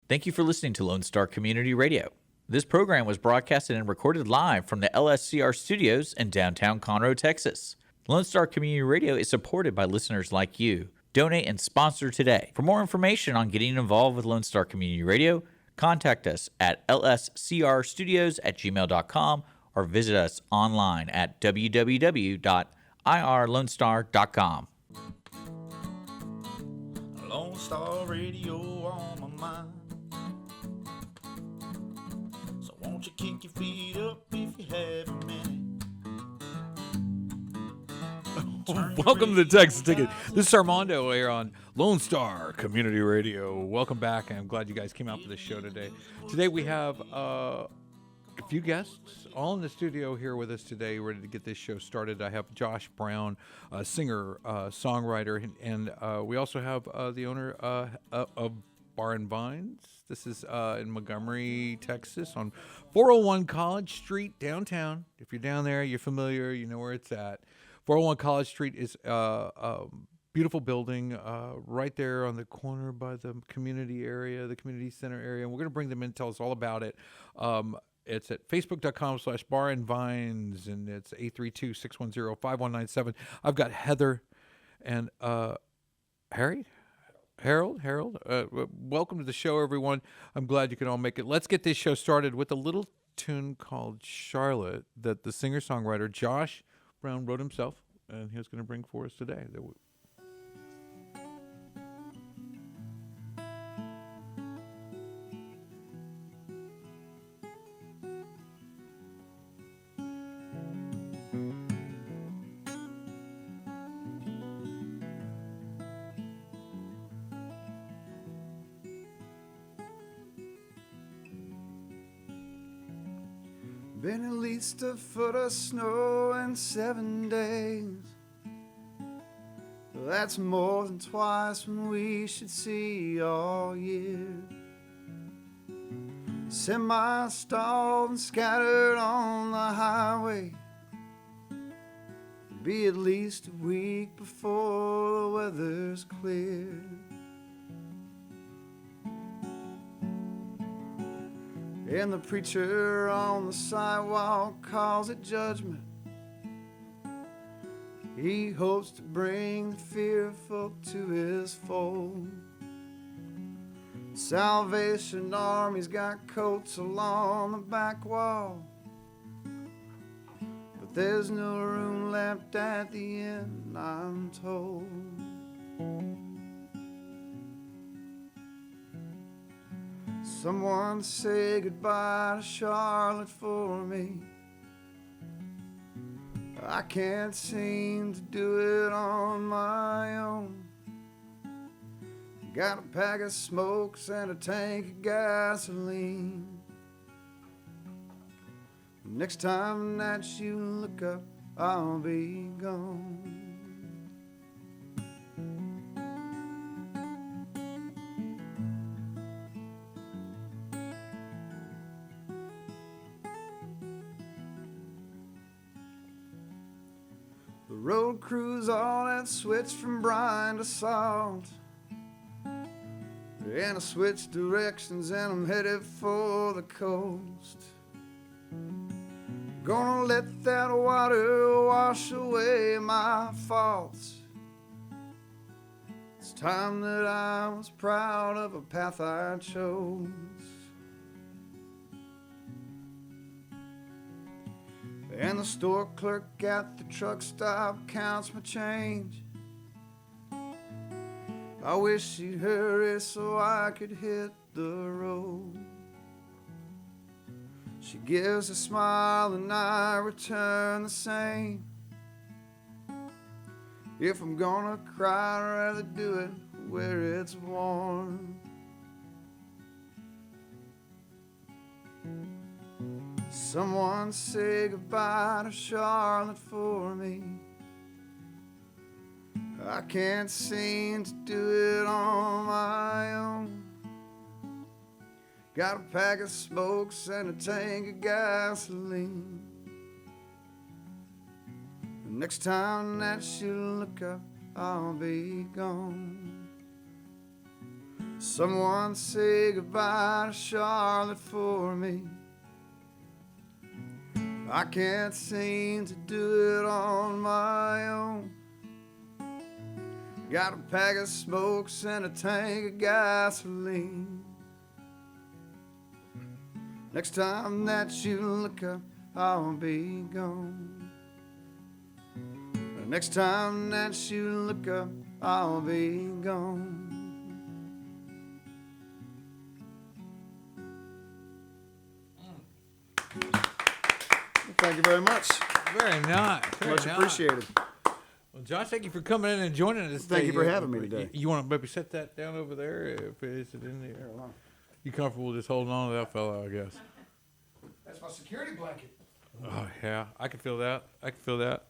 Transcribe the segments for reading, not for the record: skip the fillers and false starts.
Thank you for listening to Lone Star Community Radio. This program was broadcasted and recorded live from the LSCR studios in downtown Conroe, Texas. Lone Star Community Radio is supported by listeners like you. Donate and sponsor today. For more information on getting involved with Lone Star Community Radio, contact us at lscrstudios@gmail.com or visit us online at www.irlonestar.com. Lone Star Radio on my mind. So won't you kick your feet up if you have a minute? Welcome to the Texas Ticket. This is Armando here on Lone Star Community Radio. Welcome back, and I'm glad you guys came out for the show today. Today we have a few guests all in the studio here with us today, ready to get this show started. I have Josh Brown, singer, songwriter, and we also have the owner of Bar and Vines. This is in Montgomery, Texas, on 401 College Street, downtown. If you're down there, you're familiar, you know where it's at. 401 College Street is a beautiful building right there on the corner by the community area, the community center area. And we're going to bring them in, tell us all about it. It's at facebook.com/barandvines, and it's 832-610-5197. I've got Heather and Harold. Welcome to the show, everyone. I'm glad you can all make it. Let's get this show started with a little tune called Charlotte that the singer-songwriter Josh Brown wrote himself, and he was going to bring for us today. Been at least a foot of snow in 7 days. That's more than twice when we should see all year. Semi-stalled and scattered on the highway. Be at least a week before the weather's clear. And the preacher on the sidewalk calls it judgment. He hopes to bring the fearful to his fold. Salvation Army's got coats along the back wall, but there's no room left at the end, I'm told. Someone say goodbye to Charlotte for me. I can't seem to do it on my own. Got a pack of smokes and a tank of gasoline. Next time that you look up, I'll be gone. Road crews all that switch from brine to salt, and I switch directions and I'm headed for the coast. Gonna let that water wash away my faults. It's time that I was proud of a path I chose. And the store clerk at the truck stop counts my change. I wish she'd hurry so I could hit the road. She gives a smile and I return the same. If I'm gonna cry, I'd rather do it where it's warm. Someone say goodbye to Charlotte for me. I can't seem to do it on my own. Got a pack of smokes and a tank of gasoline. The next time that you look up, I'll be gone. Someone say goodbye to Charlotte for me. I can't seem to do it on my own. Got a pack of smokes and a tank of gasoline. Next time that you look up, I'll be gone. Next time that you look up, I'll be gone. Thank you very much. Very nice. Very Much nice. appreciated. Well, Josh, thank you for coming in and joining us. Thank you for today. having me today. You want to maybe set that down over there? If it is in there. You comfortable just holding on to that fellow, I guess. That's my security blanket. Oh, yeah. I can feel that. I can feel that.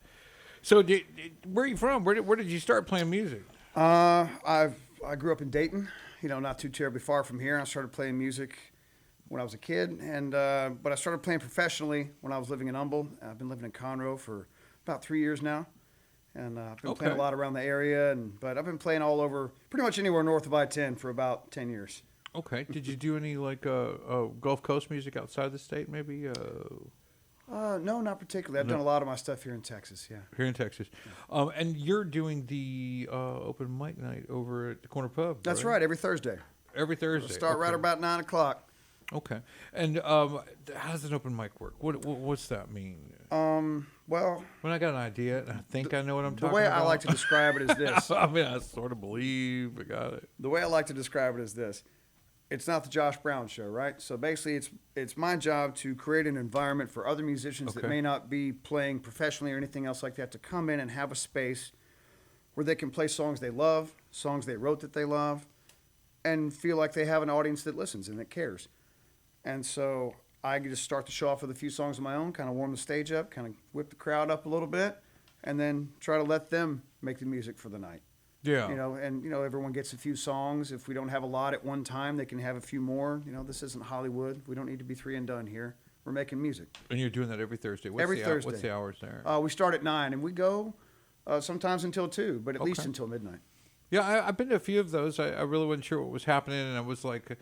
So, where are you from? Where did you start playing music? I grew up in Dayton, not too terribly far from here. I started playing music when I was a kid, and but I started playing professionally when I was living in Humble. I've been living in Conroe for about 3 years now, and I've been playing a lot around the area. But I've been playing all over, pretty much anywhere north of I-10 for about 10 years. Okay. Did you do any Gulf Coast music outside of the state? Maybe No, not particularly. I've done a lot of my stuff here in Texas. Yeah. here in Texas, and you're doing the open mic night over at the Corner Pub. That's right. Every Thursday. Every Thursday. We'll start right about 9 o'clock. Okay. And how does an open mic work? What's that mean? Well, When I got an idea, and I think I know what I'm the talking way about. I like to describe it is this. I mean, I sort of believe I got it. The way I like to describe it is this. It's not the Josh Brown show, right? So basically, it's my job to create an environment for other musicians that Okay. may not be playing professionally or anything else like that to come in and have a space where they can play songs they love, songs they wrote that they love, and feel like they have an audience that listens and that cares. And so I just start the show off with a few songs of my own, kind of warm the stage up, kind of whip the crowd up a little bit, and then try to let them make the music for the night. Yeah. Everyone gets a few songs. If we don't have a lot at one time, they can have a few more. This isn't Hollywood. We don't need to be 3 and done here. We're making music. And you're doing that every Thursday. What's Every Thursday. What's the hours there? We start at 9 and we go sometimes until 2, but at least Okay. until midnight. Yeah, I've been to a few of those. I really wasn't sure what was happening, and I was like,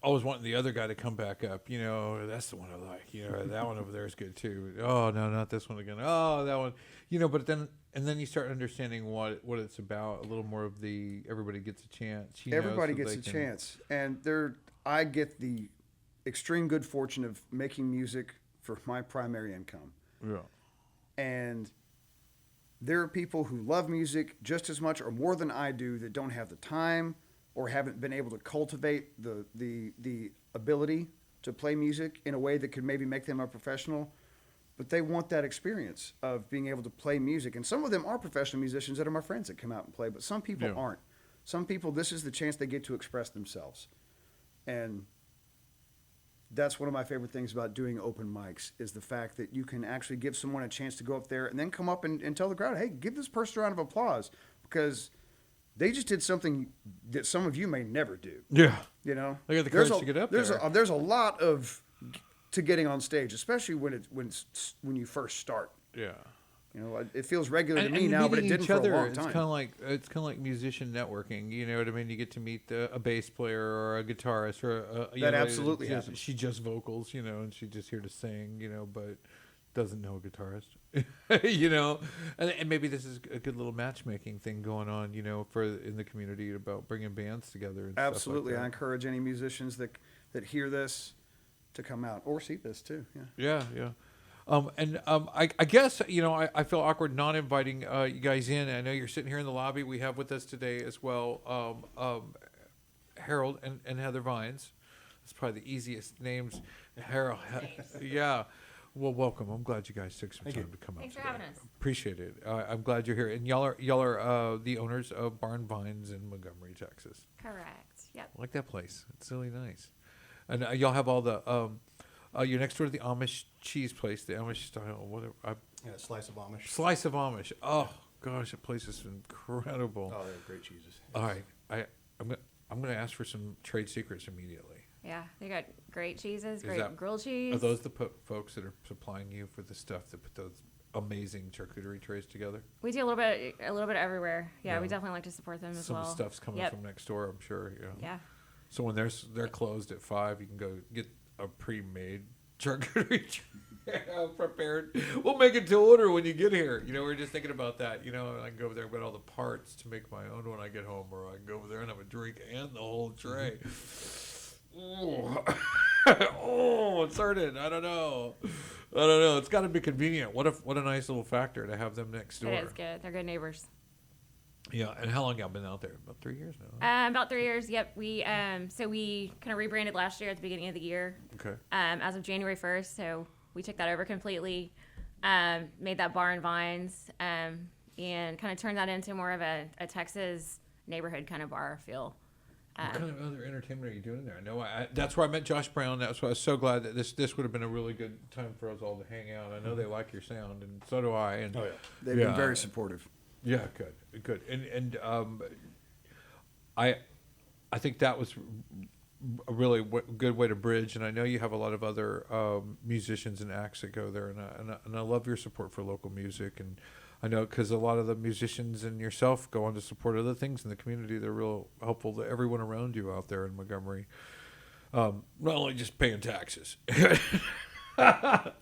always wanting the other guy to come back up. That's the one I like. That one over there is good too. Oh no, not this one again. Oh, that one. But then you start understanding what it's about. A little more of the everybody gets a chance. Everybody so gets they a can- chance. And I get the extreme good fortune of making music for my primary income. Yeah. And there are people who love music just as much or more than I do that don't have the time or haven't been able to cultivate the ability to play music in a way that could maybe make them a professional. But they want that experience of being able to play music. And some of them are professional musicians that are my friends that come out and play, but some people aren't. Some people, this is the chance they get to express themselves. And that's one of my favorite things about doing open mics is the fact that you can actually give someone a chance to go up there and then come up and tell the crowd, hey, give this person a round of applause because they just did something that some of you may never do. Yeah. You know, They got the courage to get up there's there. There's a lot to getting on stage, especially when you first start. Yeah. You know, it feels regular to And me now, but it meeting didn't each for other, a long it's time. kind of like musician networking. You know what I mean? You get to meet a bass player or a guitarist or That absolutely happens. She just vocals, and she's just here to sing, but doesn't know a guitarist, and maybe this is a good little matchmaking thing going on, for in the community about bringing bands together. And Absolutely, stuff I like that. encourage any musicians that hear this to come out or see this too. Yeah. Yeah, yeah. I guess, I feel awkward not inviting you guys in. I know you're sitting here in the lobby. We have with us today as well Harold and Heather Vines. That's probably the easiest names. Harold. Yeah. Well, welcome. I'm glad you guys took some time to come out. Thanks for today. having us. Appreciate it. I'm glad you're here. And y'all are the owners of Barn Vines in Montgomery, Texas. Correct. Yep. I like that place. It's really nice. And y'all have all the you're next door to the Amish cheese place, the Amish style, whatever. Yeah, slice of Amish. Slice of Amish. Oh gosh, that place is incredible. Oh, they have great cheeses. All right, I'm gonna ask for some trade secrets immediately. Yeah, they got great cheeses, Is great that- grilled cheese. Are those the folks that are supplying you for the stuff that put those amazing charcuterie trays together? We do a little bit everywhere. Yeah, Yeah. we definitely like to support them as Some well. of the stuff's coming Yep. from next door, I'm sure. You know. Yeah. So when they're closed at 5, you can go get a pre-made charcuterie tray prepared. We'll make it to order when you get here. You know, we're just thinking about that. You know, I can go over there and get all the parts to make my own when I get home, or I can go over there and have a drink and the whole tray. Oh, oh, it's started. I don't know. It's got to be convenient. What a nice little factor to have them next door. It is good. They're good neighbors. Yeah. And how long y'all been out there? About 3 years now. About 3 years. Yep. We so we kind of rebranded last year at the beginning of the year. Okay. As of January 1st, so we took that over completely. Made that bar and vines, and kind of turned that into more of a Texas neighborhood kind of bar feel. What kind of other entertainment are you doing there? I know that's where I met Josh Brown. That's why I was so glad that this would have been a really good time for us all to hang out. I know they like your sound, and so do I. And Oh, yeah. They've been very supportive. yeah, good. And I think that was a really good way to bridge. And I know you have a lot of other musicians and acts that go there, and I love your support for local music. And I know because a lot of the musicians and yourself go on to support other things in the community. They're real helpful to everyone around you out there in Montgomery. Not only just paying taxes,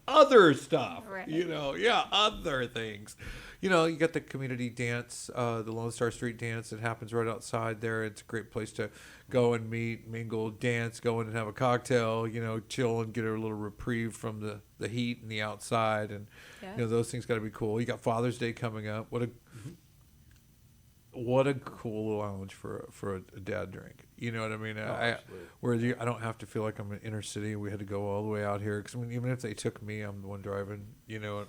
other stuff, Right. you know, other things. You know, you got the community dance, the Lone Star Street dance that happens right outside there. It's a great place to go and meet, mingle, dance, go in and have a cocktail, you know, chill and get a little reprieve from the heat and the outside. And, Yeah. you know, those things got to be cool. You got Father's Day coming up. What a cool lounge for a dad drink. You know what I mean? Absolutely. I don't have to feel like I'm in inner city. We had to go all the way out here because I mean, even if they took me, I'm the one driving. You know,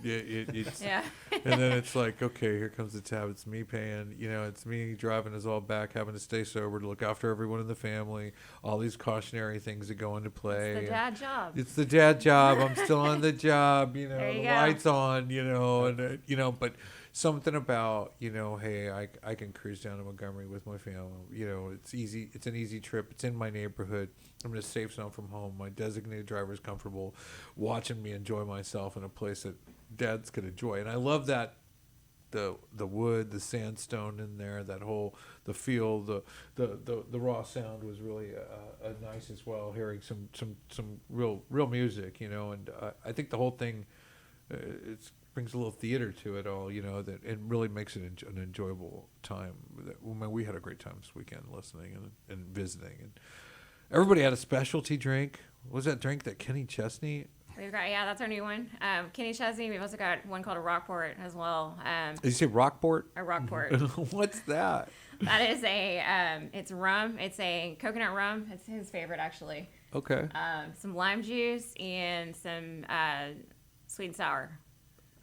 it's Yeah. and then it's like, okay, here comes the tab. It's me paying. You know, it's me driving us all back, having to stay sober to look after everyone in the family. All these cautionary things that go into play. It's the dad job. It's the dad job. I'm still on the job. You know, There you the go. lights on. You know, and you know, but something about, you know, hey, I can cruise down to Montgomery with my family. You know, it's easy. It's an easy trip. It's in my neighborhood. I'm going to save some from home. My designated driver is comfortable watching me enjoy myself in a place that dads could enjoy. And I love that the wood, the sandstone in there, that whole, the feel, the raw sound was really nice as well. Hearing some real music, you know, and I think the whole thing, it's brings a little theater to it all, you know, that it really makes it an enjoyable time. We had a great time this weekend listening and visiting, and everybody had a specialty drink. What was that drink that Kenny Chesney? We've got, that's our new one. Kenny Chesney. We've also got one called a Rockport as well. Did you say Rockport? A Rockport. What's that? That is it's rum. It's a coconut rum. It's his favorite actually. Okay. Some lime juice and some sweet and sour.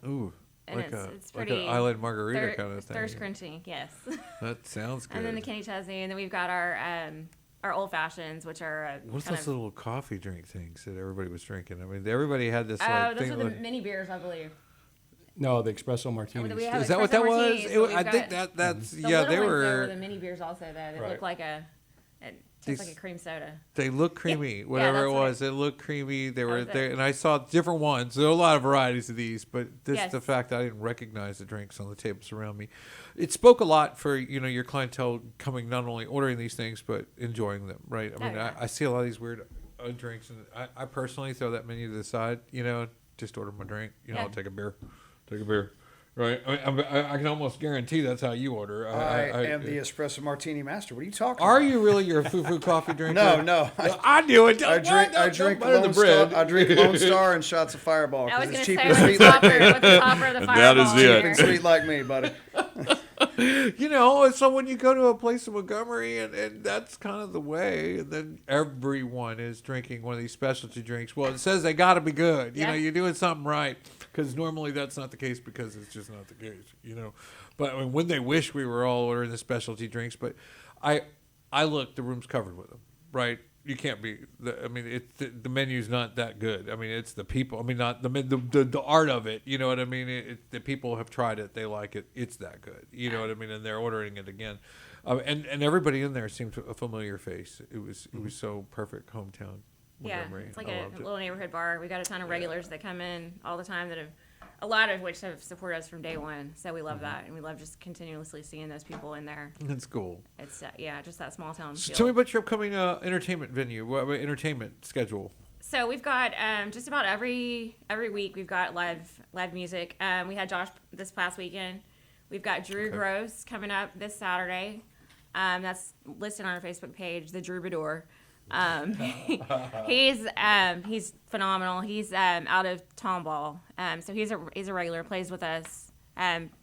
Ooh, And like it's like pretty an island margarita kind of thing. Thirst quenching, yes. That sounds good. And then the Kenny Chesney, and then we've got our old fashions, which are What's kind those of, little coffee drink things that everybody was drinking? I mean, everybody had this oh, like those thing. were the like- mini beers, I believe. No, the espresso martinis. we have Is that what that espresso was? martinis, but we've I think got that's The yeah. little They ones, though, were. were the mini beers also that Right. look like it tastes like a cream soda. They look creamy, whatever that's it what was. It looked creamy. They were was there, it. and I saw different ones. There are a lot of varieties of these, but this Yes. the fact that I didn't recognize the drinks on the tables around me. It spoke a lot for your clientele coming, not only ordering these things but enjoying them. Right? I Oh, mean, yeah. I see a lot of these weird drinks, and I personally throw that menu to the side. Just order my drink. Yeah. I'll take a beer. Right? I can almost guarantee that's how you order. I am the espresso martini master. What are you talking Are about? you really your foo-foo coffee drinker? No. I knew it. I drink butter the Lone bread. Star. I drink Lone Star and shots of Fireball I was because going it's to cheap say, and what's sweet the like me. topper, what's the top of the fireball? that is here? it. Cheap and sweet like me, buddy. So when you go to a place in Montgomery, and that's kind of the way, and then everyone is drinking one of these specialty drinks. Well, it says they got to be good. Yeah. You're doing something right, because normally that's not the case, because it's just not the case. But I mean, when they wish we were all ordering the specialty drinks, but I look, the room's covered with them, right? You can't be. The menu's not that good. I mean, it's the people. I mean, not the art of it. You know what I mean? The people have tried it. They like it. It's that good. You know what I mean? And they're ordering it again. And everybody in there seemed a familiar face. It was so perfect. Hometown Yeah, Montgomery. it's like I a loved it. little neighborhood bar. We got a ton of regulars that come in all the time that have a lot of which have supported us from day one. So we love that, and we love just continuously seeing those people in there. That's cool. It's yeah, just that small town So feel. tell me about your upcoming entertainment venue, entertainment schedule. So we've got just about every week we've got live music. We had Josh this past weekend. We've got Drew Gross coming up this Saturday. That's listed on our Facebook page, the Drubador. He's phenomenal. He's out of Tomball, so he's a regular. Plays with us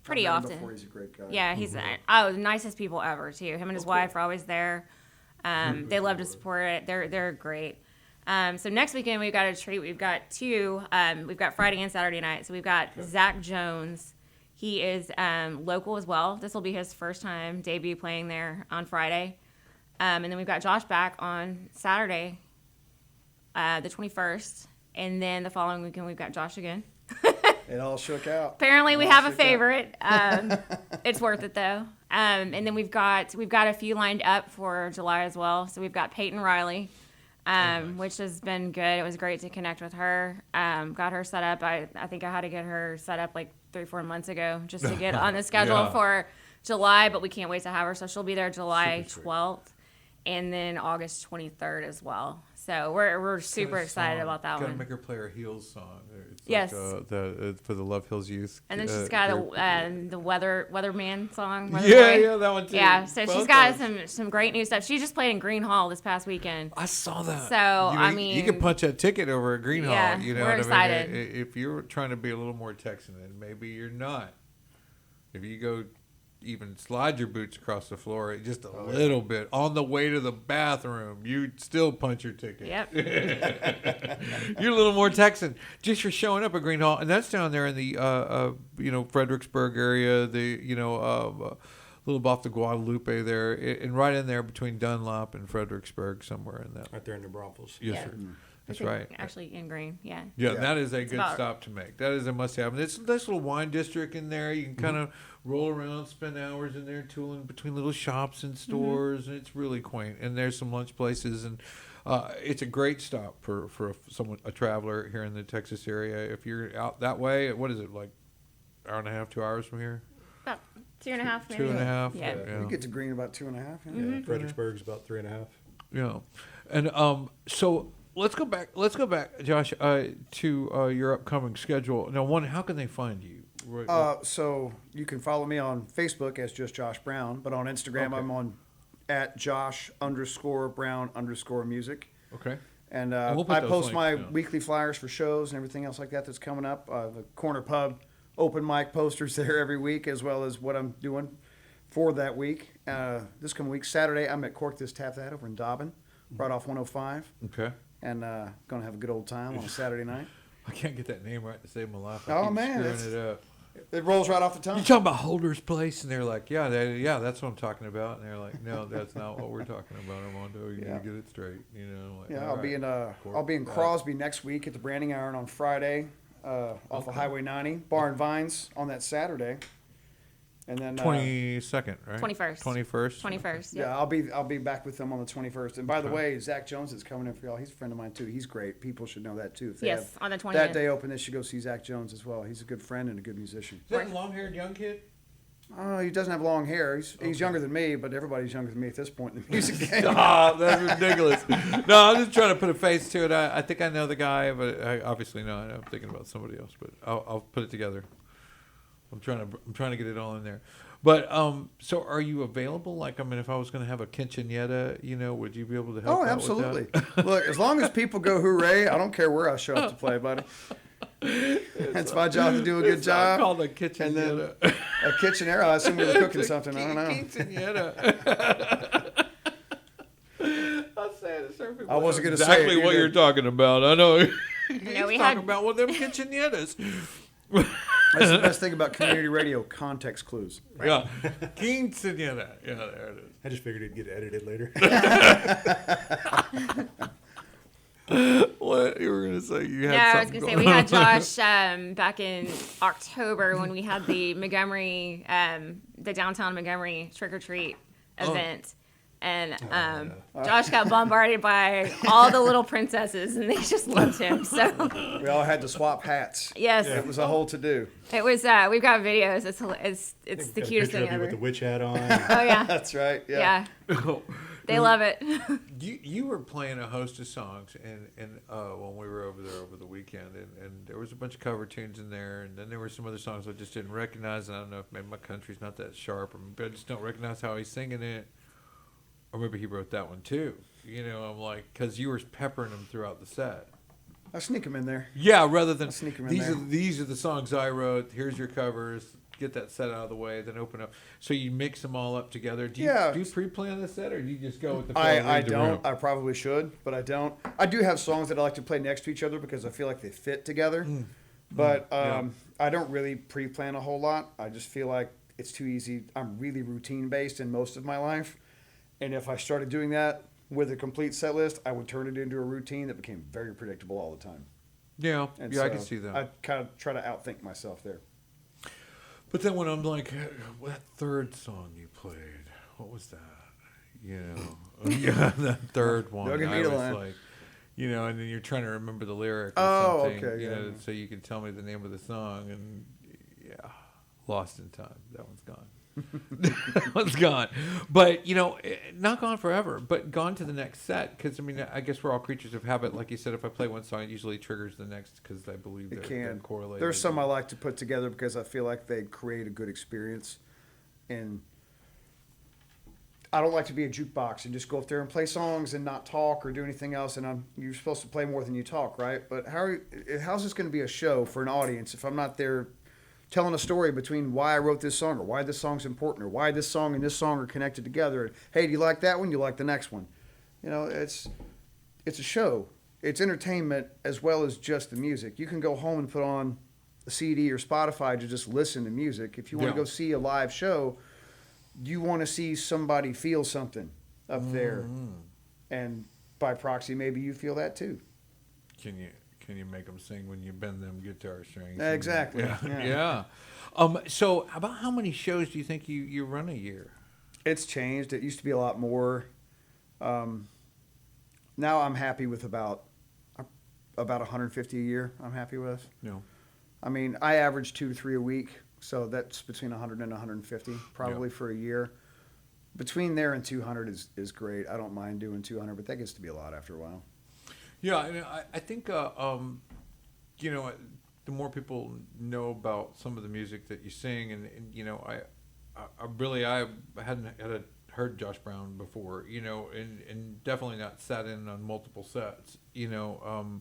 pretty I've met him often. before, he's a great guy. Yeah, he's the nicest people ever too. Him and his wife are always there. They love to support it. They're great. So next weekend we've got a treat. We've got two. We've got Friday and Saturday night. So we've got Zach Jones. He is local as well. This will be his first time debut playing there on Friday. And then we've got Josh back on Saturday, the 21st. And then the following weekend we've got Josh again. It all shook out. Apparently we It all have a shook out. favorite. It's worth it though. And then we've got a few lined up for July as well. So we've got Peyton Riley, which has been good. It was great to connect with her. Got her set up. I think I had to get her set up like 3-4 months ago just to get on the schedule Yeah. for July, but we can't wait to have her. So she'll be there July 12th and then August 23rd as well. So we're super excited about that Gotta one. make her play her Heels song. It's Yes. Like, for the Love Hills Youth. And then she's got group. the Weatherman song. Yeah, Weatherboy. yeah, that one too. Yeah, so Both she's got those. some great new stuff. She just played in Green Hall this past weekend. I saw that. So, You know, I you mean- can punch that ticket over at Green Yeah, Hall. You know we're what excited. I mean? If you're trying to be a little more Texan, then maybe you're not. If you go even slide your boots across the floor just a little bit on the way to the bathroom, you still punch your ticket. Yep. You're a little more Texan just for showing up at Green Hall, and that's down there in the Fredericksburg area, a little off the Guadalupe there, and right in there between Dunlop and Fredericksburg, somewhere in that. Right there in the Braunfels. Yes, Yeah. sir. That's I think right. Actually, in Green, yeah. Yeah, Yeah. that is a good about- stop to make. That is a must-have. And it's a nice little wine district in there. You can kind of roll around, spend hours in there, tooling between little shops and stores, and it's really quaint. And there's some lunch places, and it's a great stop for a traveler here in the Texas area. If you're out that way, what is it, like hour and a half, 2 hours from here? About 2.5 maybe. 2.5. Yeah. You get to Green about 2.5. Yeah. Yeah, Fredericksburg's about 3.5. Yeah, and so let's go back, Josh, to your upcoming schedule. Now, one, how can they find you? So you can follow me on Facebook as just Josh Brown, but on Instagram Okay. I'm on at Josh_Brown_music. Okay. And And we'll put I those post links, my yeah. weekly flyers for shows and everything else like that that's coming up. The Corner Pub open mic posters there every week, as well as what I'm doing for that week. This coming week, Saturday, I'm at Cork This Tap That over in Dobbin, right off 105, Okay. and going to have a good old time on a Saturday night. I can't get that name right to save my life. Oh, I keep man, screwing that's- it up. It rolls right off the tongue. You're talking about Holder's Place, and they're like, yeah, that's what I'm talking about. And they're like, no, that's not what we're talking about, Armando. You Yeah. need to get it straight. You know. Like, Yeah, all I'll right. be in I'll be in Crosby next week at the Branding Iron on Friday, off of Highway 90, Bar and Vines on that Saturday, and then 22nd, right? 21st. 21st. 21st. yeah, Yeah. I'll be back with them on the 21st. And by the Okay. way, Zach Jones is coming in for y'all. He's a friend of mine too. He's great. People should know that too. If they Yes, have on the 20th. that day open, they should go see Zach Jones as well. He's a good friend and a good musician. Is that a long-haired young kid? Oh, he doesn't have long hair. He's younger than me, but everybody's younger than me at this point in the music game. Stop! That's ridiculous. No, I'm just trying to put a face to it. I think I know the guy, but I obviously not. I'm thinking about somebody else, but I'll put it together. I'm trying to get it all in there. But so are you available? Like, I mean, if I was going to have a quinceañera, would you be able to help? Oh, out absolutely. With that? Look, as long as people go hooray, I don't care where I show up to play, buddy. It's my job to do a good It's not job. called a And quinceañera. then a kitchenera, I assume we were cooking something. I don't know. Quinceañera. I'll say it, sir. I wasn't gonna say exactly it what either. you're talking about. I know. He's we talking had- about one of them quinceañeras. That's the best thing about community radio, context clues. Yeah, quinceañera. Yeah, there it is. I just figured it'd get edited later. What you were gonna say? You had No, I was something gonna say going we had on. Josh back in October when we had the Montgomery, the downtown Montgomery trick or treat event. And Josh got bombarded by all the little princesses, and they just loved him. So We all had to swap hats. yes, It was a whole to do. it was. We've got videos. It's the Got a cutest picture thing of you ever. with the witch hat on. Oh yeah, That's right. yeah. They love it. You were playing a host of songs and when we were over there over the weekend and there was a bunch of cover tunes in there and then there were some other songs I just didn't recognize and I don't know if maybe my country's not that sharp or maybe I just don't recognize how he's singing it or maybe he wrote that one too. You know, I'm like, because you were peppering them throughout the set. I sneak them in there. Yeah, rather than sneak 'em in these are the songs I wrote. Here's your covers. Get that set out of the way, then open up. So you mix them all up together. Do you pre-plan the set, or do you just go with the flow? and I read the room? don't. I probably should, but I don't. I do have songs that I like to play next to each other because I feel like they fit together. But I don't really pre-plan a whole lot. I just feel like it's too easy. I'm really routine-based in most of my life. And if I started doing that with a complete set list, I would turn it into a routine that became very predictable all the time. Yeah, And I so can see that. I kind of try to outthink myself there. But then when I'm like, that third song you played, what was that? You know, yeah, that third one. Don't give me I the was line. like, you know, and then you're trying to remember the lyric or Oh, something, okay, you yeah. know, so you can tell me the name of the song, and yeah, lost in time. That one's gone. That one's gone. But, you know, not gone forever, but gone to the next set. Because, I mean, I guess we're all creatures of habit. Like you said, if I play one song, it usually triggers the next because I believe they're Can. correlated. There's some I like to put together because I feel like they create a good experience. And I don't like to be a jukebox and just go up there and play songs and not talk or do anything else. And you're supposed to play more than you talk, right? But how's this going to be a show for an audience if I'm not there telling a story between why I wrote this song or why this song's important or why this song and this song are connected together? Hey, do you like that one? You like the next one? You know, it's a show. It's entertainment as well as just the music. You can go home and put on a CD or Spotify to just listen to music. If you want to go see a live show, you want to see somebody feel something up there. And by proxy, maybe you feel that too. Can you make them sing when you bend them guitar strings? Exactly. Yeah. So about how many shows do you think you run a year? It's changed. It used to be a lot more. Now I'm happy with about 150 a year. I'm happy with. No. I mean, I average 2 to 3 a week, so that's between 100 and 150 probably for a year. Between there and 200 is great. I don't mind doing 200, but that gets to be a lot after a while. Yeah, and I think you know, the more people know about some of the music that you sing, and you know, I hadn't heard Josh Brown before, you know, and definitely not sat in on multiple sets, you know.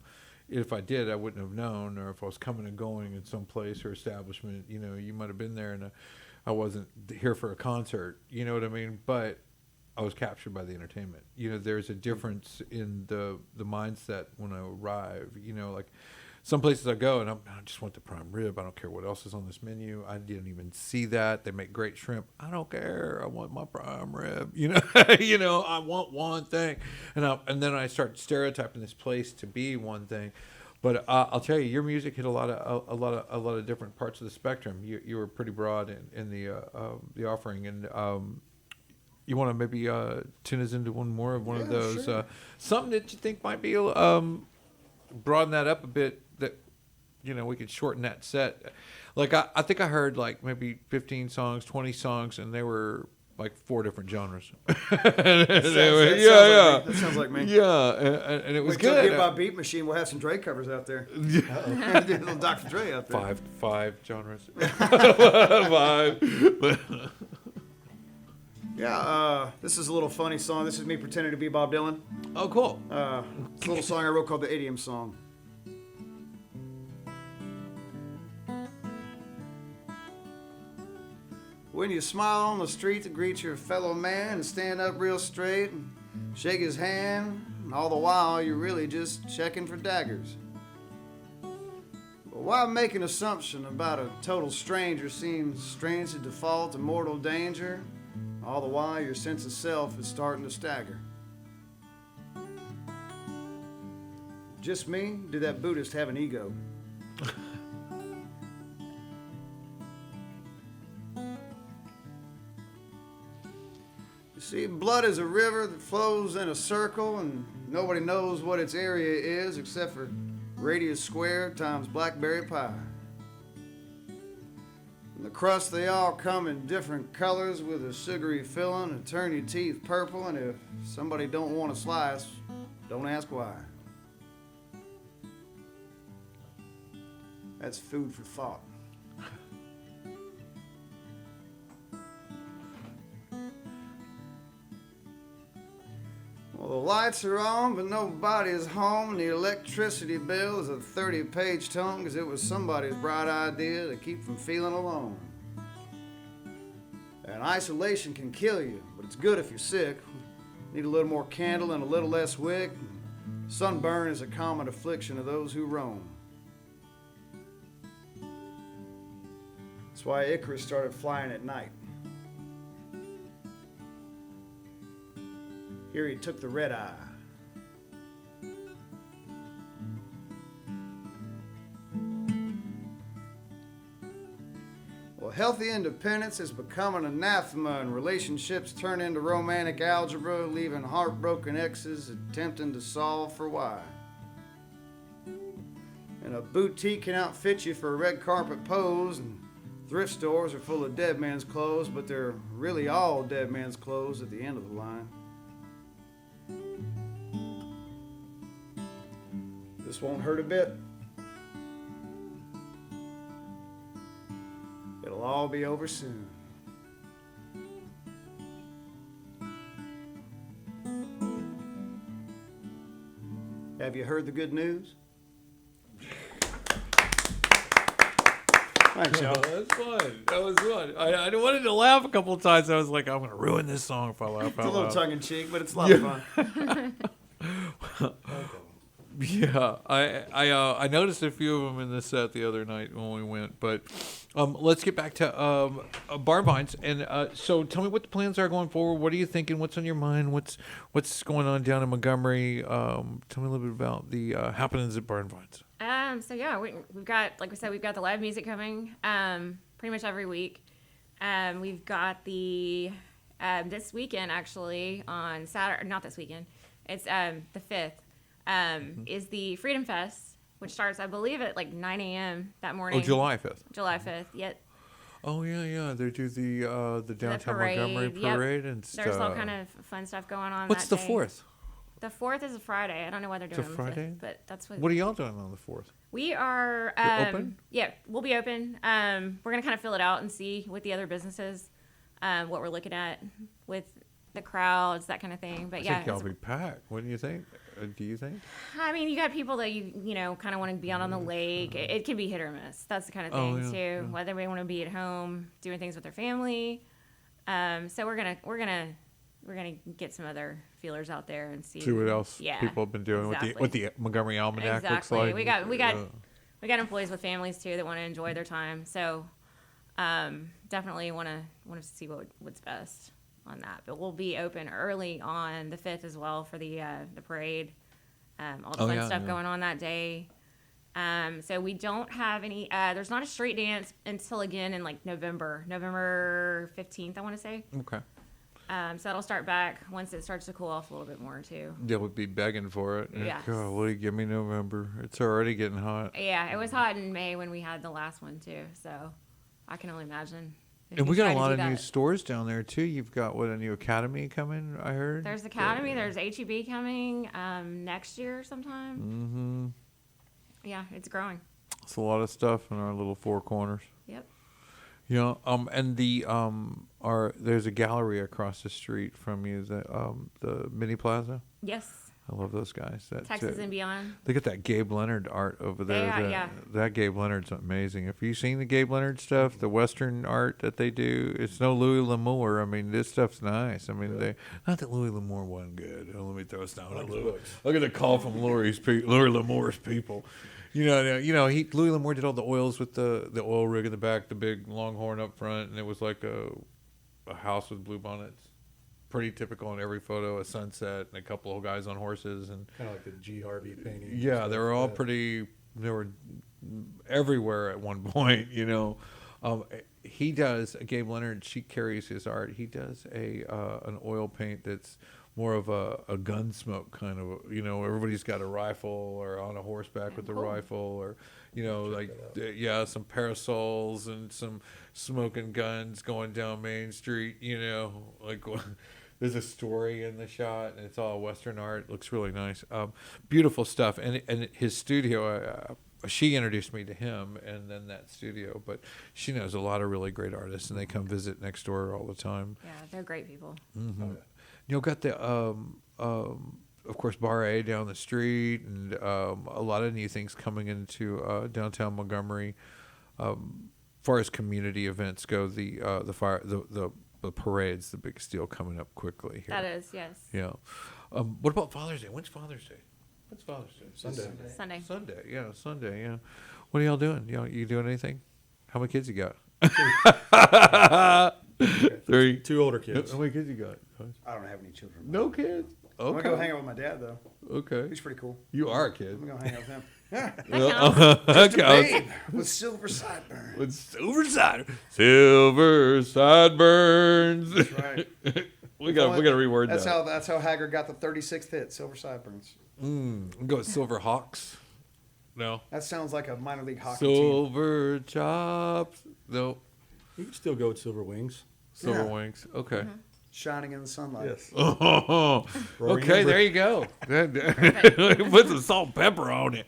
If I did, I wouldn't have known, or if I was coming and going in some place or establishment, you know, you might have been there and I wasn't here for a concert, you know what I mean? But I was captured by the entertainment. You know, there's a difference in the mindset when I arrive, you know, like some places I go and I just want the prime rib. I don't care what else is on this menu. I didn't even see that. They make great shrimp. I don't care. I want my prime rib. You know, you know, I want one thing. And then I start stereotyping this place to be one thing. But I'll tell you, your music hit a lot of different parts of the spectrum. You were pretty broad in the offering, and you want to maybe tune us into one more of one of those, sure. something that you think might be broaden that up a bit, that you know we could shorten that set. Like I think I heard like maybe 15 songs, 20 songs, and they were like 4 different genres. That sounds like me. Yeah, and it was Wait till I good. get my beat machine. We'll have some Dre covers out there. Do a little Dr. Dre out there. Five genres. 5. Yeah, this is a little funny song. This is me pretending to be Bob Dylan. Oh, cool. It's a little song I wrote called the Idiom Song. When you smile on the street to greet your fellow man and stand up real straight and shake his hand, and all the while you're really just checking for daggers. But why make an assumption about a total stranger seems strange to default to mortal danger? All the while your sense of self is starting to stagger. Just me? Did that Buddhist have an ego? You See, blood is a river that flows in a circle, and nobody knows what its area is except for radius squared times blackberry pie. And the crust, they all come in different colors with a sugary filling and turn your teeth purple, and if somebody don't want a slice, don't ask why. That's food for thought. Well, the lights are on, but nobody is home, and the electricity bill is a 30-page tome because it was somebody's bright idea to keep from feeling alone. And isolation can kill you, but it's good if you're sick. Need a little more candle and a little less wick. Sunburn is a common affliction of those who roam. That's why Icarus started flying at night. Here he took the red eye. Well, healthy independence is becoming anathema, and relationships turn into romantic algebra, leaving heartbroken exes attempting to solve for why. And a boutique can outfit you for a red carpet pose, and thrift stores are full of dead man's clothes, but they're really all dead man's clothes at the end of the line. This won't hurt a bit. It'll all be over soon. Have you heard the good news? Thanks, y'all. That was fun. That was fun. I wanted to laugh a couple of times. I was like, I'm going to ruin this song if I laugh It's a out little loud. tongue in cheek, but it's a lot of fun. Yeah, I noticed a few of them in the set the other night when we went. But let's get back to Barn Vines. And so tell me what the plans are going forward. What are you thinking? What's on your mind? What's going on down in Montgomery? Tell me a little bit about the happenings at Barn Vines. So yeah, we've got, like we said, we've got the live music coming pretty much every week. We've got the this weekend actually on Saturday, not this weekend. It's the 5th. Is the Freedom Fest, which starts, I believe, at like 9 a.m. that morning. Oh, July 5th. July 5th. Yep. Oh yeah. They do the downtown parade, Montgomery yep. parade and stuff. There's all kind of fun stuff going on. What's that the day. 4th? The 4th is a Friday. I don't know why they're doing It's a it on the 5th, Friday? but that's what. What are y'all doing on the 4th? We are You're open? Yeah, we'll be open. We're gonna kind of fill it out and see with the other businesses what we're looking at with the crowds, that kind of thing. But I yeah, think y'all be packed. What do you think? Do you think? I mean, you got people that you know kind of want to be out on the lake. It can be hit or miss. That's the kind of thing yeah, too. yeah. Whether they want to be at home doing things with their family. So we're gonna get some other feelers out there and see what else Yeah, people have been doing exactly. what the Montgomery Almanac looks Exactly. like. We got employees with families too that want to enjoy their time. So definitely want to see what's best on that. But we'll be open early on the 5th as well for the parade. All the fun stuff going on that day. So we don't have any. There's not a street dance until again in like November 15th, I want to say. Okay. So that'll start back once it starts to cool off a little bit more too. They would be begging for it. Yes. God, will you give me November? It's already getting hot. Yeah, it was hot in May when we had the last one too. So I can only imagine. if And you we got try a to lot do of new that. stores down there too. You've got a new academy coming, I heard. There's Academy. There's HEB coming next year sometime. Mm-hmm. Yeah, it's growing. It's a lot of stuff in our little four corners. Yep. Yeah. And there's a gallery across the street from you, the Mini Plaza. Yes. I love those guys. Texas and beyond. They got that Gabe Leonard art over there. Yeah. That Gabe Leonard's amazing. Have you seen the Gabe Leonard stuff, the Western art that they do? It's no Louis L'Amour. I mean, this stuff's nice. I mean, not that Louis L'Amour wasn't good. Let me throw us down a little. Look at the call from Louis L'Amour's people. Louis L'Amour did all the oils with the oil rig in the back, the big longhorn up front, and it was like a house with blue bonnets. Pretty typical in every photo, a sunset and a couple of guys on horses, and Kind of like the G. Harvey painting. yeah, they were all pretty. They were everywhere at one point, He does, Gabe Leonard, she carries his art. He does an oil paint that's more of a gun smoke kind of, everybody's got a rifle or on a horseback with a rifle or, some parasols and some smoking guns going down Main Street, like there's a story in the shot and it's all Western art. It looks really nice. Beautiful stuff. And his studio, she introduced me to him and then that studio, but she knows a lot of really great artists and they come visit next door all the time. Yeah, they're great people. Got the, of course, Bar A down the street and a lot of new things coming into downtown Montgomery. Far as community events go, the parade's the biggest deal coming up quickly here. That is, yes. Yeah. What about Father's Day? When's Father's Day? What's Father's Day? Sunday. Sunday, yeah. What are y'all doing? You doing anything? How many kids you got? 3. 2 older kids. How many kids you got? I don't have any children. No kids. I'm Okay. gonna go hang out with my dad though. Okay. He's pretty cool. You are a kid. I'm gonna hang out with him. Yeah. That counts. Babe with silver sideburns. With silver sideburns. That's right. we gotta reword That's that. that's how Haggard got the 36th hit, silver sideburns. Go with Silver Hawks. No. That sounds like a minor league hockey team. Silver chops. No. You can still go with Silver Wings. Silver Yeah. wings. Okay. Shining in the sunlight. Yes. Oh, Rory okay, Amber. there you go. Put some salt and pepper on it.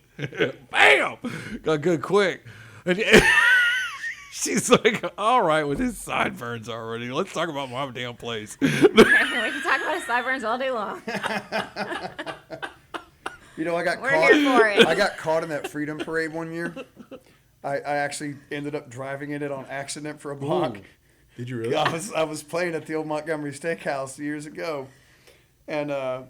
Bam! Got good quick. And she's like, all right, with his sideburns already. Let's talk about my damn place. We can talk about his sideburns all day long. You know, I got We're caught. here for it. I got caught in that Freedom Parade one year. I actually ended up driving in it on accident for a block. Ooh. Did you really? I was playing at the old Montgomery Steakhouse years ago, and I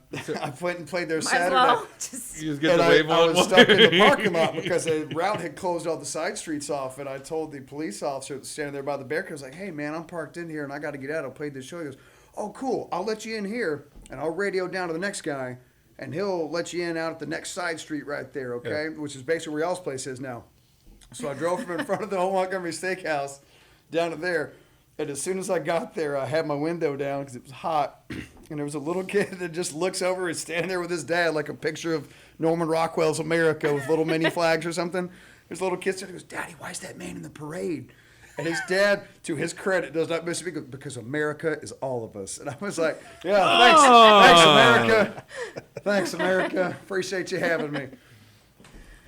went and played there Might as Saturday. well just You just get And the wave I on. was stuck in the parking lot because the route had closed all the side streets off. And I told the police officer that was standing there by the barricade, I was like, hey, man, I'm parked in here and I got to get out. I played this show. He goes, oh, cool. I'll let you in here and I'll radio down to the next guy and he'll let you in out at the next side street right there, okay? Yeah. Which is basically where y'all's place is now. So I drove from in front of the old Montgomery Steakhouse down to there. And as soon as I got there, I had my window down because it was hot. And there was a little kid that just looks over and standing there with his dad, like a picture of Norman Rockwell's America with little mini flags or something. There's a little kid sitting there who goes, Daddy, why is that man in the parade? And his dad, to his credit, does not miss a beat because America is all of us. And I was like, yeah, thanks America. Thanks, America. Appreciate you having me.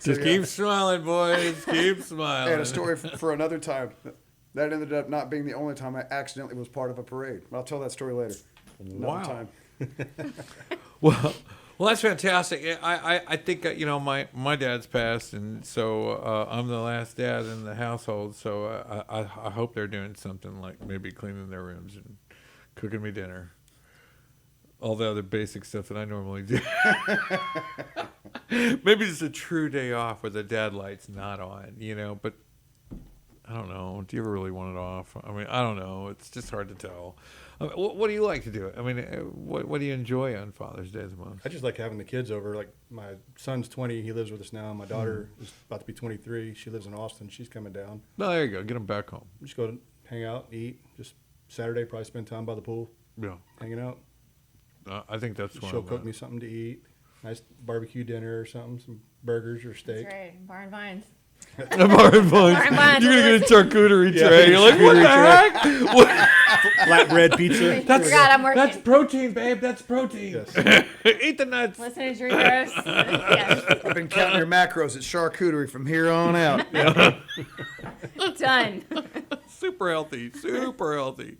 Just yeah. keep smiling, boys. Keep smiling. And a story for another time. That ended up not being the only time I accidentally was part of a parade. I'll tell that story later. Another Wow. time. Well, that's fantastic. I think my dad's passed, and so I'm the last dad in the household. So I hope they're doing something like maybe cleaning their rooms and cooking me dinner, all the other basic stuff that I normally do. Maybe it's a true day off where the dad light's not on, But I don't know. Do you ever really want it off? I mean, I don't know. It's just hard to tell. What do you like to do? I mean, what do you enjoy on Father's Day the most? I just like having the kids over. Like my son's 20, he lives with us now. My daughter is about to be 23. She lives in Austin. She's coming down. No, there you go. Get them back home. Just go to hang out, eat. Just Saturday, probably spend time by the pool, Yeah, hanging out. I think that's one. She'll cook me something to eat. Nice barbecue dinner or something, some burgers or steak. That's right. Bar and Vines. Barn Vines. Barn Vines. You're gonna get a charcuterie Yeah, tray. You're like, what the charcuterie heck? What? Flatbread pizza. God, I'm working. That's protein, babe. That's protein. Yes. Eat the nuts. Listen to Drew Gross. Yes. I've been counting your macros at charcuterie from here on out. Done. Super healthy. Super healthy.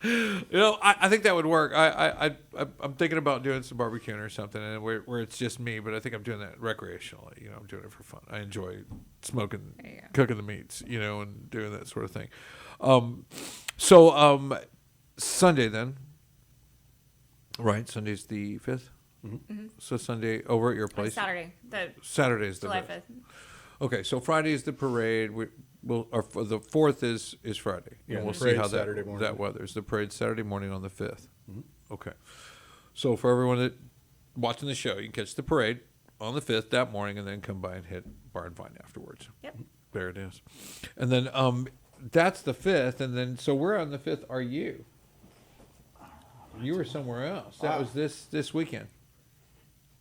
I think that would work. I'm thinking about doing some barbecuing or something, and where it's just me. But I think I'm doing that recreationally. I'm doing it for fun. I enjoy smoking, There you go. cooking the meats, and doing that sort of thing. So Sunday then, right? Sunday's the 5th. Mm-hmm. So Sunday over at your place. Saturday. The Saturday's the July 5th. 5th. Okay, so Friday is the parade. The 4th is Friday. Yeah, and we'll the see how parade's Saturday that morning. weathers. The parade Saturday morning on the 5th. Okay, so for everyone that watching the show, you can catch the parade on the 5th that morning, and then come by and hit Bar and Vine afterwards. Yep. There it is. And then that's the 5th, and then so where on the 5th are you? You were somewhere else. That was this weekend.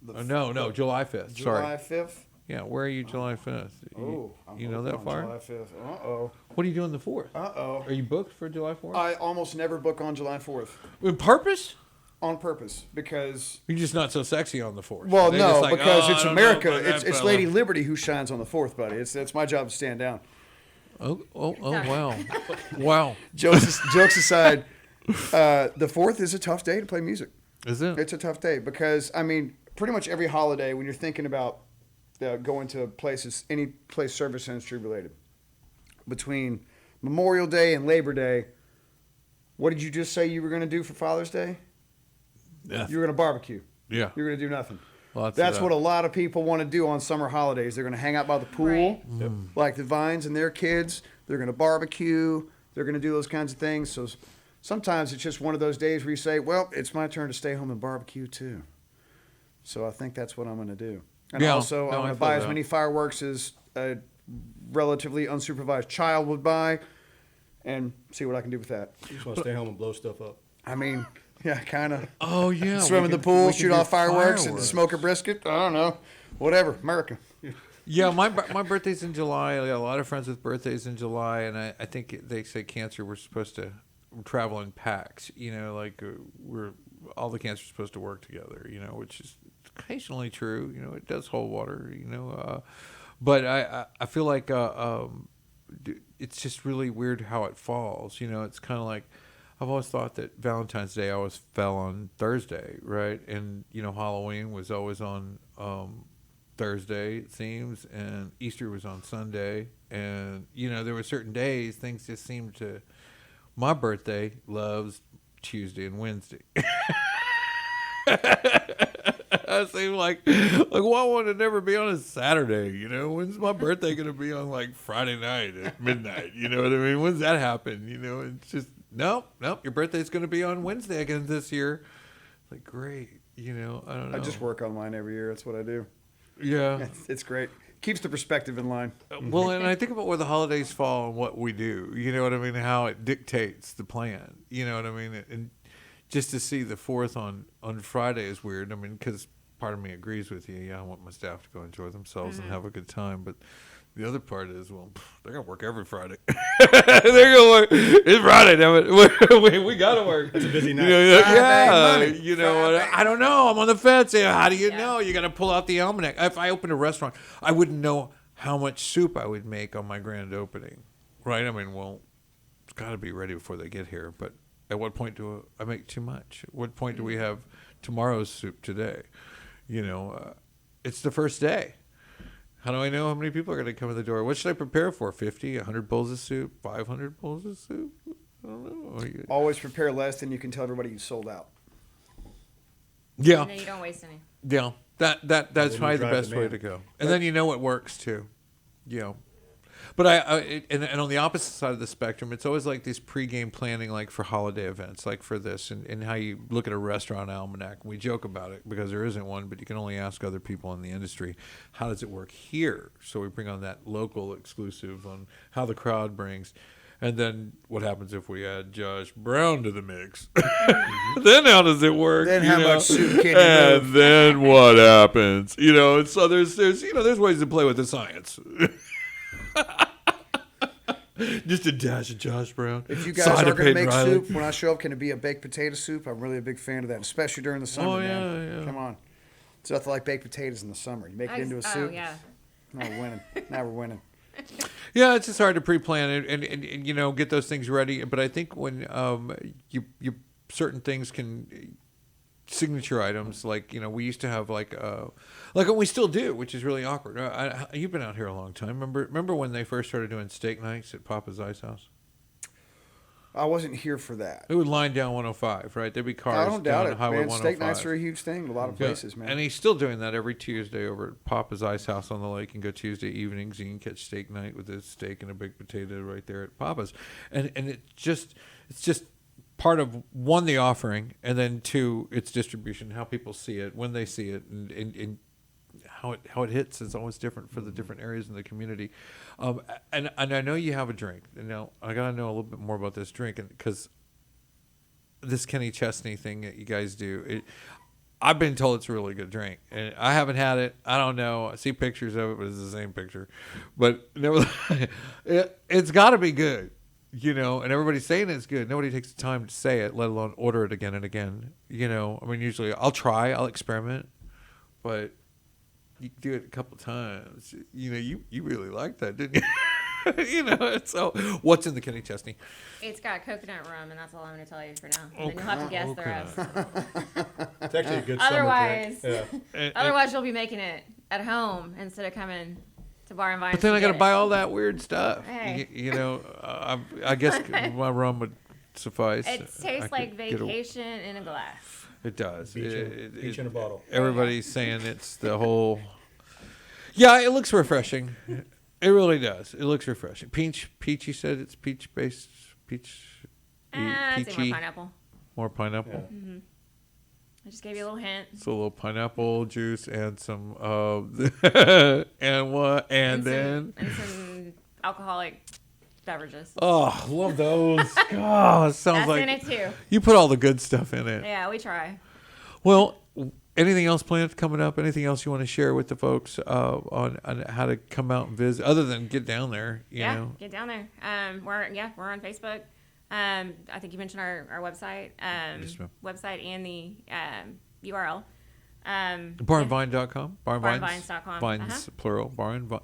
No, July 5th. July Sorry. 5th. Yeah, where are you July 5th? You know that far? July 5th. Uh-oh. What are you doing the 4th? Uh-oh. Are you booked for July 4th? I almost never book on July 4th. With purpose? On purpose, because You're just not so sexy on the 4th. well, They're no, just like, because "Oh, it's I don't know America. about that It's fella." Lady Liberty who shines on the 4th, buddy. It's my job to stand down. Oh, wow. Wow. Jokes aside, the 4th is a tough day to play music. Is it? It's a tough day because, I mean, pretty much every holiday when you're thinking about going to places, any place service industry related, between Memorial Day and Labor Day, what did you just say you were going to do for Father's Day? Yeah. You were going to barbecue. Yeah. You're going to do nothing. Lots of That's that. what a lot of people want to do on summer holidays. They're going to hang out by the pool, Right. like the Vines and their kids. They're going to barbecue. They're going to do those kinds of things. So sometimes it's just one of those days where you say, well, it's my turn to stay home and barbecue too. So I think that's what I'm going to do. And Yeah, also, no, I'm I going to feel buy as that. many fireworks as a relatively unsupervised child would buy and see what I can do with that. You just want to stay home and blow stuff up. I mean, yeah, kind of. Oh, yeah. Swim in the pool, shoot off fireworks, and smoke a brisket. I don't know. Whatever. America. Yeah, my birthday's in July. I got a lot of friends with birthdays in July, and I think they say Cancer we're supposed to travel in packs. You know, like we're all the Cancers supposed to work together. You know, which is occasionally true. You know, it does hold water. You know, but I feel like it's just really weird how it falls. You know, it's kind of like I've always thought that Valentine's Day always fell on Thursday, right? And you know, Halloween was always on Thursday, it seems, and Easter was on Sunday. And, you know, there were certain days, things just seemed to. My birthday loves Tuesday and Wednesday. I seem like why would it never be on a Saturday? You know, when's my birthday going to be on like Friday night at midnight? You know what I mean? When's that happen? You know, it's just, nope, your birthday's going to be on Wednesday again this year. Like, great. You know, I don't know. I just work on mine every year. That's what I do. Yeah. It's great. Keeps the perspective in line. Well, and I think about where the holidays fall and what we do. You know what I mean? How it dictates the plan. You know what I mean? And just to see the 4th on Friday is weird. I mean, because part of me agrees with you. Yeah, I want my staff to go enjoy themselves and have a good time. But the other part is, well, they're going to work every Friday. They're going to work. It's Friday, damn it. We got to work. It's a busy night. You know, yeah, Money. you know, Friday. I don't know. I'm on the fence. How do you Yeah. know? You got to pull out the almanac. If I opened a restaurant, I wouldn't know how much soup I would make on my grand opening, right? I mean, well, it's got to be ready before they get here. But at what point do I make too much? At what point do we have tomorrow's soup today? You know, it's the first day. How do I know how many people are going to come in the door? What should I prepare for? 50, 100 bowls of soup, 500 bowls of soup? I don't know. Always prepare less than you can tell everybody you sold out. Yeah. And then you don't waste any. Yeah, that's then probably you the drive best way demand. to go, and then you know what works too. You know, but and on the opposite side of the spectrum, it's always like this pregame planning, like for holiday events, like for this, and how you look at a restaurant almanac. We joke about it because there isn't one, but you can only ask other people in the industry, how does it work here? So we bring on that local exclusive on how the crowd brings. And then what happens if we add Josh Brown to the mix? Then how does it work? Then you how know? much soup can you And move? then what happens? You know, and so there's there's ways to play with the science. Just a dash of Josh Brown. If you guys side are of going to Peyton make Riley. soup, when I show up, can it be a baked potato soup? I'm really a big fan of that, especially during the summer, Oh, man. yeah, yeah. Come on. It's nothing like baked potatoes in the summer. You make it into a soup. Oh, yeah. Now we're winning. Now we're winning. Yeah, it's just hard to pre-plan it and you know get those things ready. But I think when you certain things can signature items like you know we used to have like what we still do, which is really awkward. You've been out here a long time. Remember when they first started doing steak nights at Papa's Ice House? I wasn't here for that. It would line down 105, right? There'd be cars I don't doubt down it, Highway man. 105. Steak nights are a huge thing in a lot of Yeah. places, man. And he's still doing that every Tuesday over at Papa's Ice House on the lake. And go Tuesday evenings. You can catch steak night with a steak and a baked potato right there at Papa's. And it's just part of one, the offering, and then two, its distribution, how people see it, when they see it, and how it hits is always different for the different areas in the community. And I know you have a drink. And now I got to know a little bit more about this drink, because this Kenny Chesney thing that you guys do, I've been told it's a really good drink, and I haven't had it. I don't know. I see pictures of it, but it's the same picture. But it's got to be good, and everybody's saying it's good. Nobody takes the time to say it, let alone order it again and again. I mean, usually I'll experiment, but you do it a couple times. You really like that, didn't you? So what's in the Kenny Chesney? It's got coconut rum, and that's all I'm going to tell you for now. And then you'll have to guess the rest. It's actually a good Otherwise, summer drink. otherwise you'll be making it at home instead of coming to Bar and Vines. But then to I got to get buy it. all that weird stuff. Hey. I guess my rum would suffice. It I tastes could like get vacation in a glass. It does. Beach in a bottle. Everybody's saying it's the whole. Yeah, it looks refreshing. It really does. It looks refreshing. Peach. You said it's peach based. I'd say Peachy. more pineapple. More pineapple. Yeah. I just gave you a little hint. So a little pineapple juice and some and what and then. Some alcoholic beverages. Oh, love those. Oh, it sounds That's like in it too. you put all the good stuff in it. Yeah, we try. Well, anything else planned coming up? Anything else you want to share with the folks on how to come out and visit, other than get down there? You know? Get down there. We're on Facebook. I think you mentioned our website. Yes, ma'am. Website and the URL. Barnvine.com. Barnvines.com. Vines, plural.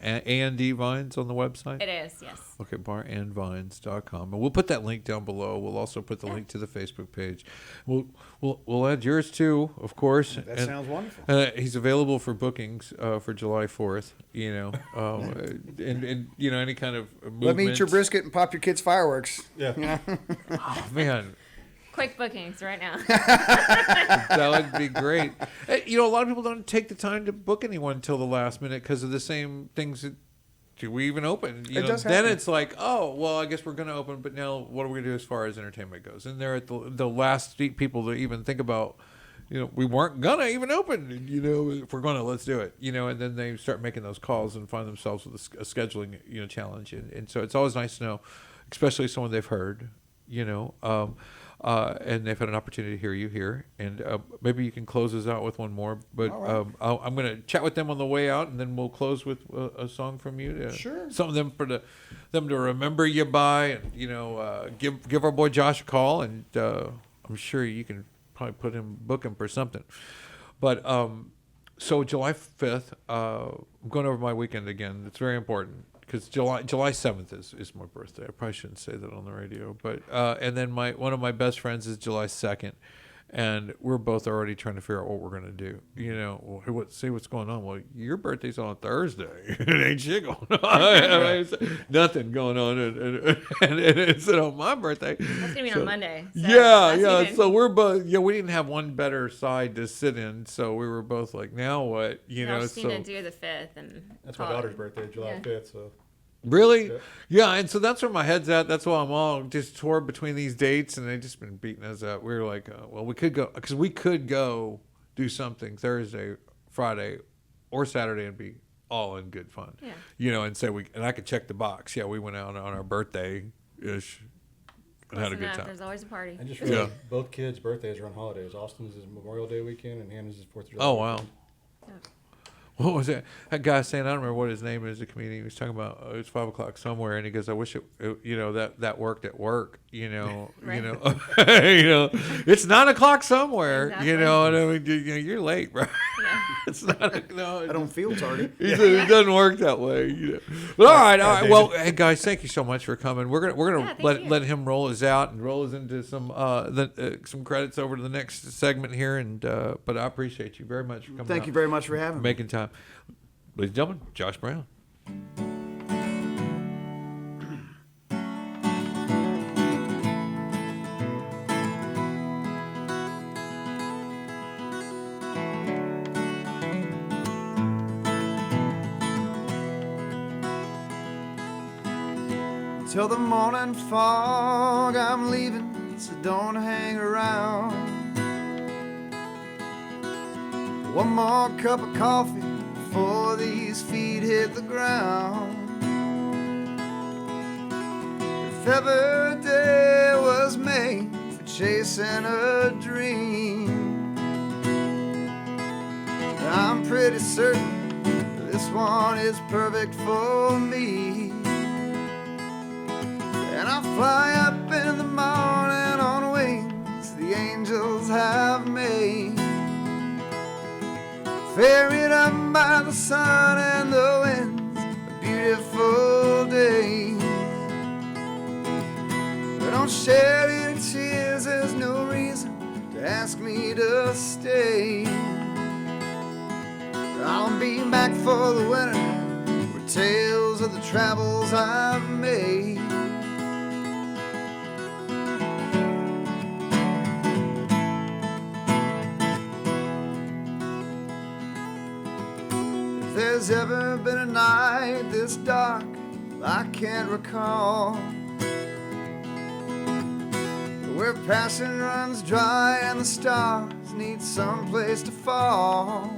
A&D Vines on the website? It is, yes. Okay, barandvines.com. And we'll put that link down below. We'll also put the link to the Facebook page. We'll add yours too, of course. That sounds wonderful. He's available for bookings for July 4th, and any kind of movement. Let me eat your brisket and pop your kids' fireworks. Yeah. Oh, man. Quick bookings right now. That would be great. A lot of people don't take the time to book anyone until the last minute because of the same things that do we even open? It does then happen. it's like, oh, well, I guess we're going to open, but now what are we going to do as far as entertainment goes? And they're at the last people to even think about, we weren't going to even open, if we're going to, let's do it, and then they start making those calls and find themselves with a scheduling, challenge. And so it's always nice to know, especially someone they've heard, and they've had an opportunity to hear you here, and maybe you can close us out with one more. But I'm going to chat with them on the way out, and then we'll close with a song from you. Sure. Some of them for them to remember you by, and give our boy Josh a call, and I'm sure you can probably book him for something. But so July 5th, I'm going over my weekend again. It's very important. Because July 7th is my birthday. I probably shouldn't say that on the radio. But and then one of my best friends is July 2nd, and we're both already trying to figure out what we're gonna do. See what's going on. Well, your birthday's on a Thursday. It ain't shit going on. Nothing going on, and it's on my birthday. That's gonna be on Monday. So Yeah. even- So we're both. We didn't have one better side to sit in, so we were both like, now what? Y'all just need to do the 5th, and That's my call it. daughter's birthday, July 5th. So Really? Yeah. Yeah, and so that's where my head's at. That's why I'm all just torn between these dates, and they've just been beating us up. We were like, well, we could go, because we could go do something Thursday, Friday, or Saturday and be all in good fun. Yeah. And say and I could check the box. Yeah, we went out on our birthday-ish and had a Close good enough. time. There's always a party. and just realized Yeah. both kids' birthdays are on holidays. Austin's is Memorial Day weekend, and Hannah's is 4th of July. Oh, wow. weekend. What was that? That guy saying, I don't remember what his name is, the comedian. He was talking about it was 5 o'clock somewhere, and he goes, I wish it that worked at work, Right. it's 9 o'clock somewhere, Exactly. and I mean, you're late, bro. Yeah. It's not, no, I don't feel tardy. he said it doesn't work that way, But all right. Well, hey guys, thank you so much for coming. We're gonna Yeah, thank you. let him roll us out and roll us into some credits over to the next segment here, and but I appreciate you very much for coming. Thank out. you very much for having me. Making time. Ladies and gentlemen, Josh Brown. Till the morning fog, I'm leaving, so don't hang around. One more cup of coffee before these feet hit the ground. If ever a day was made for chasing a dream, I'm pretty certain this one is perfect for me. And I fly up in the morning on wings the angels have made, ferried up by the sun and the winds, a beautiful day. But don't shed any tears, there's no reason to ask me to stay. I'll be back for the winter with tales of the travels I've made. If there's ever been a night this dark, I can't recall, where passion runs dry and the stars need some place to fall.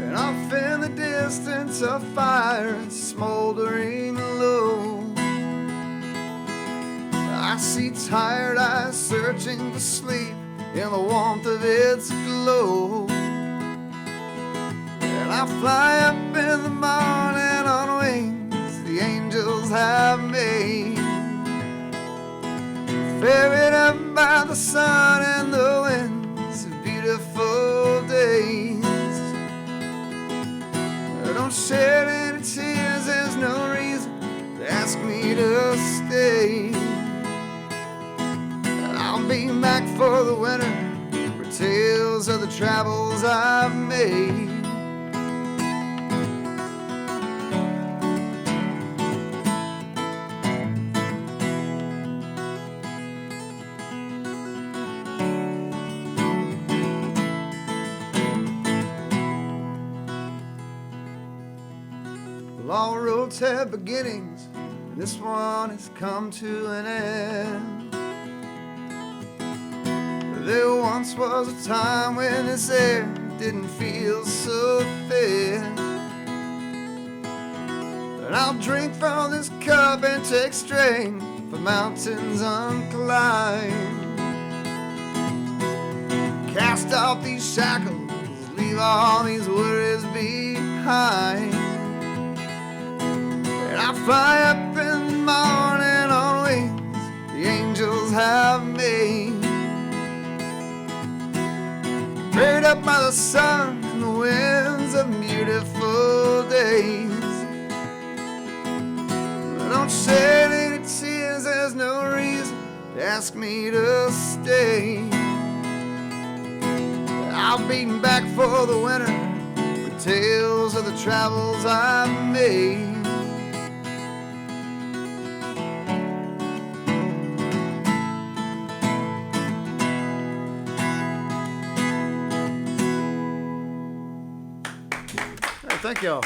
And off in the distance a fire is smoldering low. I see tired eyes searching for sleep in the warmth of its glow. And I fly up in the morning on wings the angels have made, ferried up by the sun and the winds of beautiful days. Don't shed any tears, there's no reason to ask me to stay. I'll be back for the winter for tales of the travels I've made. Well, all roads have beginnings, and this one has come to an end. There once was a time when this air didn't feel so thin. And I'll drink from this cup and take strength for mountains unclimbed. Cast off these shackles, leave all these worries behind. And I fly up in the morning on wings the angels have made, carried up by the sun and the winds of beautiful days. Don't shed any tears, there's no reason to ask me to stay. I'll be back for the winter with tales of the travels I've made. Thank y'all.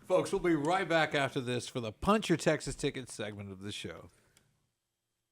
Folks, we'll be right back after this for the Punch Your Texas Ticket segment of the show.